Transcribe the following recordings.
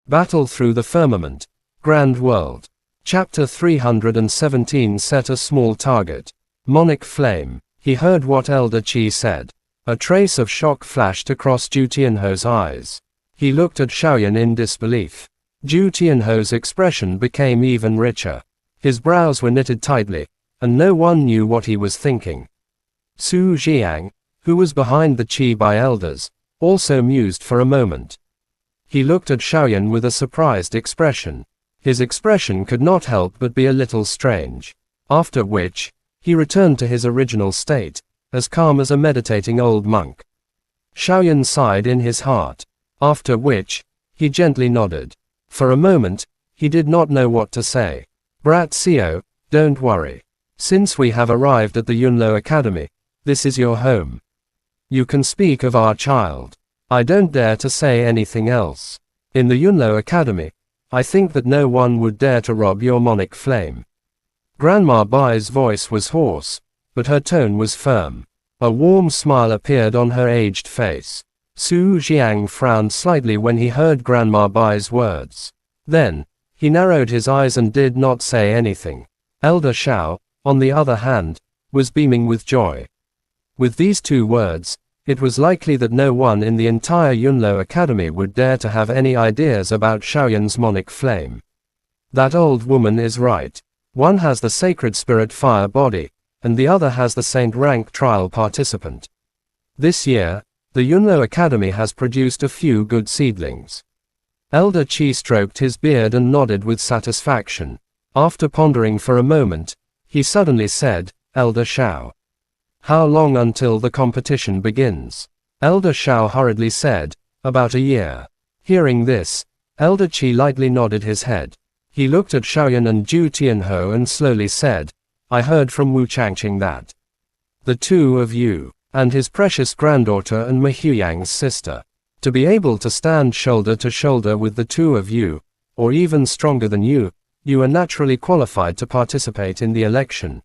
Battle through the firmament. Grand world. Chapter 317. Set a small target. Monic flame. He heard what Elder Chi said. A trace of shock flashed across Ju Tianho's eyes. He looked at Xiaoyan in disbelief. Ju Tianho's expression became even richer. His brows were knitted tightly, and no one knew what he was thinking. Su Jiang, who was behind the Qi by elders, also mused for a moment. He looked at Xiaoyan with a surprised expression. His expression could not help but be a little strange. After which, he returned to his original state, as calm as a meditating old monk. Xiaoyan sighed in his heart. After which, he gently nodded. For a moment, he did not know what to say. Brat Xiao, don't worry. Since we have arrived at the Yunlo Academy, this is your home. You can speak of our child. I don't dare to say anything else. In the Yunlo Academy, I think that no one would dare to rob your Monic flame. Grandma Bai's voice was hoarse, but her tone was firm. A warm smile appeared on her aged face. Su Jiang frowned slightly when he heard Grandma Bai's words. Then, he narrowed his eyes and did not say anything. Elder Xiao, on the other hand, was beaming with joy. With these two words, it was likely that no one in the entire Yunlo Academy would dare to have any ideas about Xiaoyan's Monic flame. That old woman is right. One has the sacred spirit fire body, and the other has the saint rank trial participant. This year, the Yunlo Academy has produced a few good seedlings. Elder Qi stroked his beard and nodded with satisfaction. After pondering for a moment, he suddenly said, Elder Xiao. How long until the competition begins? Elder Xiao hurriedly said, about a year. Hearing this, Elder Qi lightly nodded his head. He looked at Xiaoyan and Ju Tianho and slowly said, I heard from Wu Changqing that the two of you, and his precious granddaughter and Mahuyang's sister, to be able to stand shoulder to shoulder with the two of you, or even stronger than you, you are naturally qualified to participate in the election.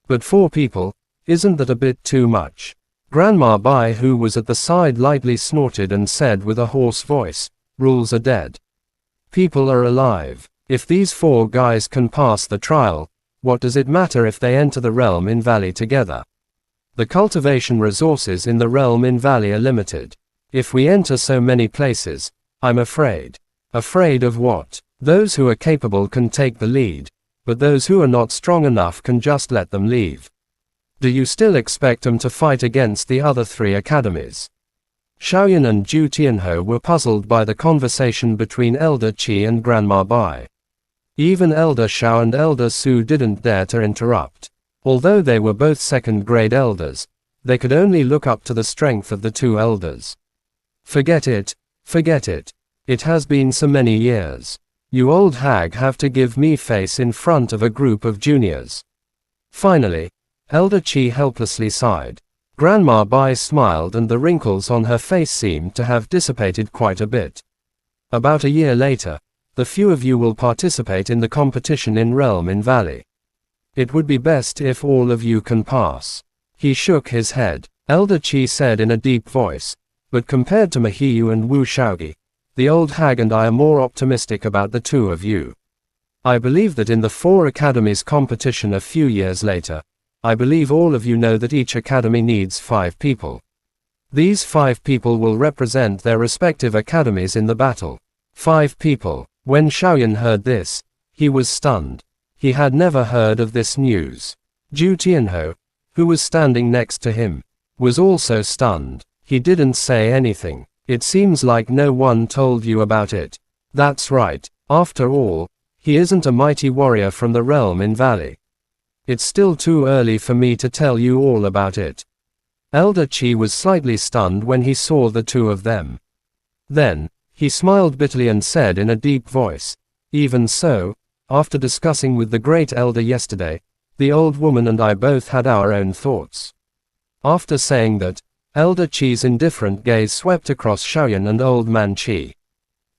But 4 people, isn't that a bit too much? Grandma Bai, who was at the side, lightly snorted and said with a hoarse voice, rules are dead. People are alive. If these 4 guys can pass the trial, what does it matter if they enter the realm in Valley together? The cultivation resources in the realm in Valley are limited. If we enter so many places, I'm afraid. Afraid of what? Those who are capable can take the lead, but those who are not strong enough can just let them leave. Do you still expect them to fight against the other 3 academies? Xiaoyan and Ju Tianho were puzzled by the conversation between Elder Qi and Grandma Bai. Even Elder Xiao and Elder Su didn't dare to interrupt. Although they were both second-grade elders, they could only look up to the strength of the 2 elders. Forget it, forget it. It has been so many years. You old hag have to give me face in front of a group of juniors. Finally, Elder Qi helplessly sighed. Grandma Bai smiled and the wrinkles on her face seemed to have dissipated quite a bit. About a year later, the few of you will participate in the competition in Realm in Valley. It would be best if all of you can pass. He shook his head. Elder Qi said in a deep voice, but compared to Mahiyu and Wu Shaogi, the old hag and I are more optimistic about the 2 of you. I believe that in the 4 academies competition a few years later, I believe all of you know that each academy needs 5 people. These 5 people will represent their respective academies in the battle. 5 people. When Xiaoyan heard this, he was stunned. He had never heard of this news. Ju Tianho, who was standing next to him, was also stunned. He didn't say anything. It seems like no one told you about it. That's right. After all, he isn't a mighty warrior from the realm in Valley. It's still too early for me to tell you all about it. Elder Qi was slightly stunned when he saw the 2 of them. Then, he smiled bitterly and said in a deep voice, even so, after discussing with the great elder yesterday, the old woman and I both had our own thoughts. After saying that, Elder Qi's indifferent gaze swept across Xiaoyan and Old Man Qi.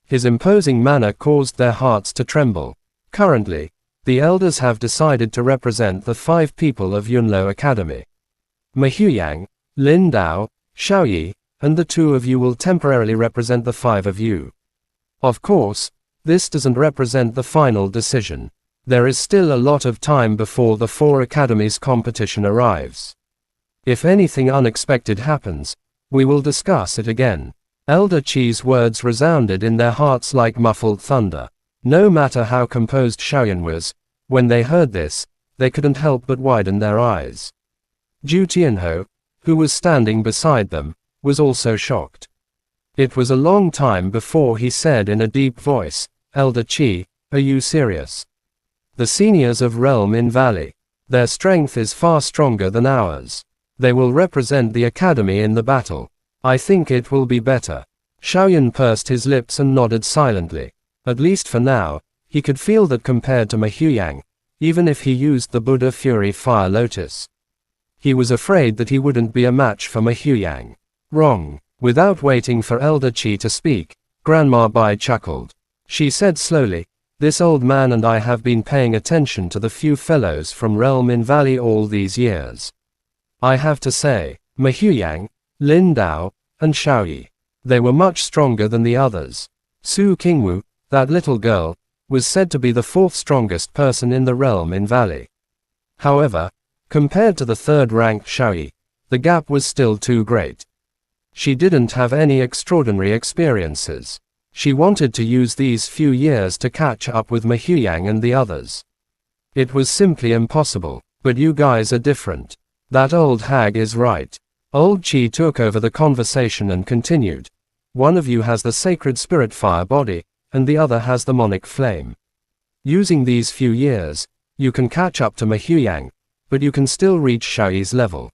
His imposing manner caused their hearts to tremble. Currently, the elders have decided to represent the 5 people of Yunlo Academy. Mahuyang, Lin Dao, Xiaoyi, and the 2 of you will temporarily represent the 5 of you. Of course, this doesn't represent the final decision. There is still a lot of time before the 4 academies competition arrives. If anything unexpected happens, we will discuss it again. Elder Qi's words resounded in their hearts like muffled thunder. No matter how composed Xiaoyan was, when they heard this, they couldn't help but widen their eyes. Zhu Tianhou, who was standing beside them, was also shocked. It was a long time before he said in a deep voice, "Elder Qi, are you serious? The seniors of Realm in Valley. Their strength is far stronger than ours. They will represent the academy in the battle. I think it will be better." Xiaoyan pursed his lips and nodded silently. At least for now, he could feel that compared to Ma Huyang, even if he used the Buddha Fury Fire Lotus, he was afraid that he wouldn't be a match for Ma Huyang. Wrong. Without waiting for Elder Qi to speak, Grandma Bai chuckled. She said slowly, "This old man and I have been paying attention to the few fellows from Realm in Valley all these years. I have to say, Ma Huyang, Lin Dao, and Xiaoyi, they were much stronger than the others. Su Qingwu, that little girl, was said to be the 4th strongest person in the Realm in Valley. However, compared to the 3rd-ranked Xiaoyi, the gap was still too great. She didn't have any extraordinary experiences. She wanted to use these few years to catch up with Ma Huyang and the others. It was simply impossible. But you guys are different. That old hag is right." Old Qi took over the conversation and continued. "One of you has the sacred spirit fire body, and the other has the monic flame. Using these few years, you can catch up to Ma Huyang, but you can still reach Xiaoyi's level.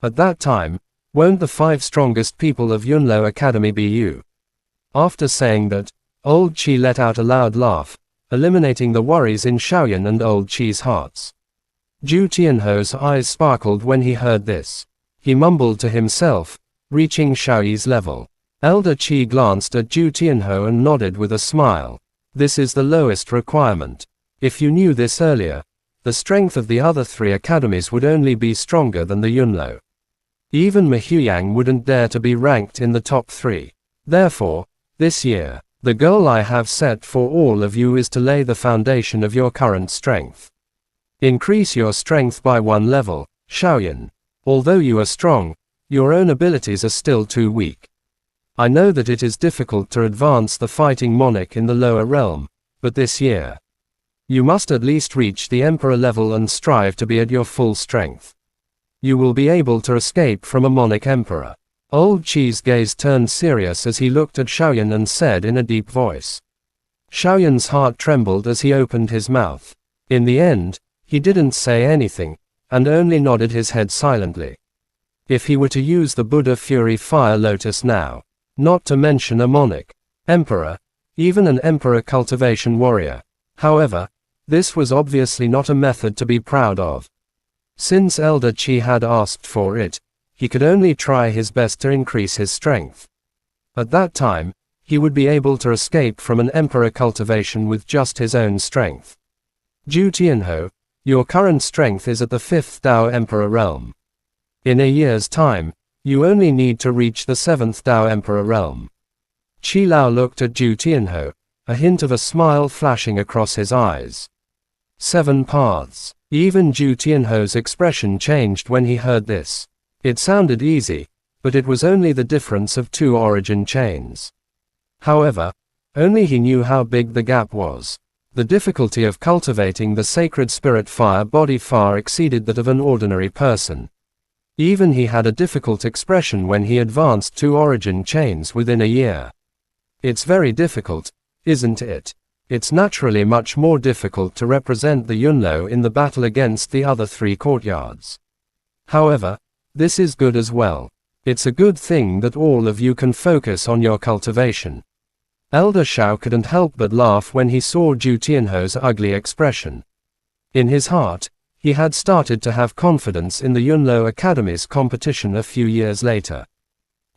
At that time, won't the 5 strongest people of Yunlo Academy be you?" After saying that, Old Qi let out a loud laugh, eliminating the worries in Xiaoyan and Old Qi's hearts. Zhu Tianhou's eyes sparkled when he heard this. He mumbled to himself, reaching Xiaoyi's level. Elder Qi glanced at Zhu Tianhou and nodded with a smile. "This is the lowest requirement. If you knew this earlier, the strength of the other 3 academies would only be stronger than the Yunlo. Even Ma Huyang wouldn't dare to be ranked in the top 3. Therefore, this year, the goal I have set for all of you is to lay the foundation of your current strength. Increase your strength by 1 level, Xiaoyan. Although you are strong, your own abilities are still too weak. I know that it is difficult to advance the fighting monarch in the lower realm, but this year, you must at least reach the emperor level and strive to be at your full strength. You will be able to escape from a monarch emperor." Old Qi's gaze turned serious as he looked at Xiaoyan and said in a deep voice. Xiaoyan's heart trembled as he opened his mouth. In the end, he didn't say anything, and only nodded his head silently. If he were to use the Buddha Fury Fire Lotus now, not to mention a monarch, emperor, even an emperor cultivation warrior. However, this was obviously not a method to be proud of. Since Elder Qi had asked for it, he could only try his best to increase his strength. At that time, he would be able to escape from an emperor cultivation with just his own strength. Zhu Tianhou, your current strength is at the 5th Dao Emperor realm. In a year's time, you only need to reach the 7th Dao Emperor realm. Qi Lao looked at Zhu Tianhou, a hint of a smile flashing across his eyes. 7 paths. Even Zhu Tianhou's expression changed when he heard this. It sounded easy, but it was only the difference of 2 origin chains. However, only he knew how big the gap was. The difficulty of cultivating the sacred spirit fire body far exceeded that of an ordinary person. Even he had a difficult expression when he advanced 2 origin chains within a year. It's very difficult, isn't it? It's naturally much more difficult to represent the Yunlo in the battle against the other 3 courtyards. However, this is good as well. It's a good thing that all of you can focus on your cultivation. Elder Xiao couldn't help but laugh when he saw Zhu Tianhou's ugly expression. In his heart, he had started to have confidence in the Yunlo Academy's competition a few years later.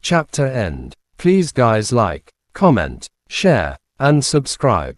Chapter end. Please guys like, comment, share, and subscribe.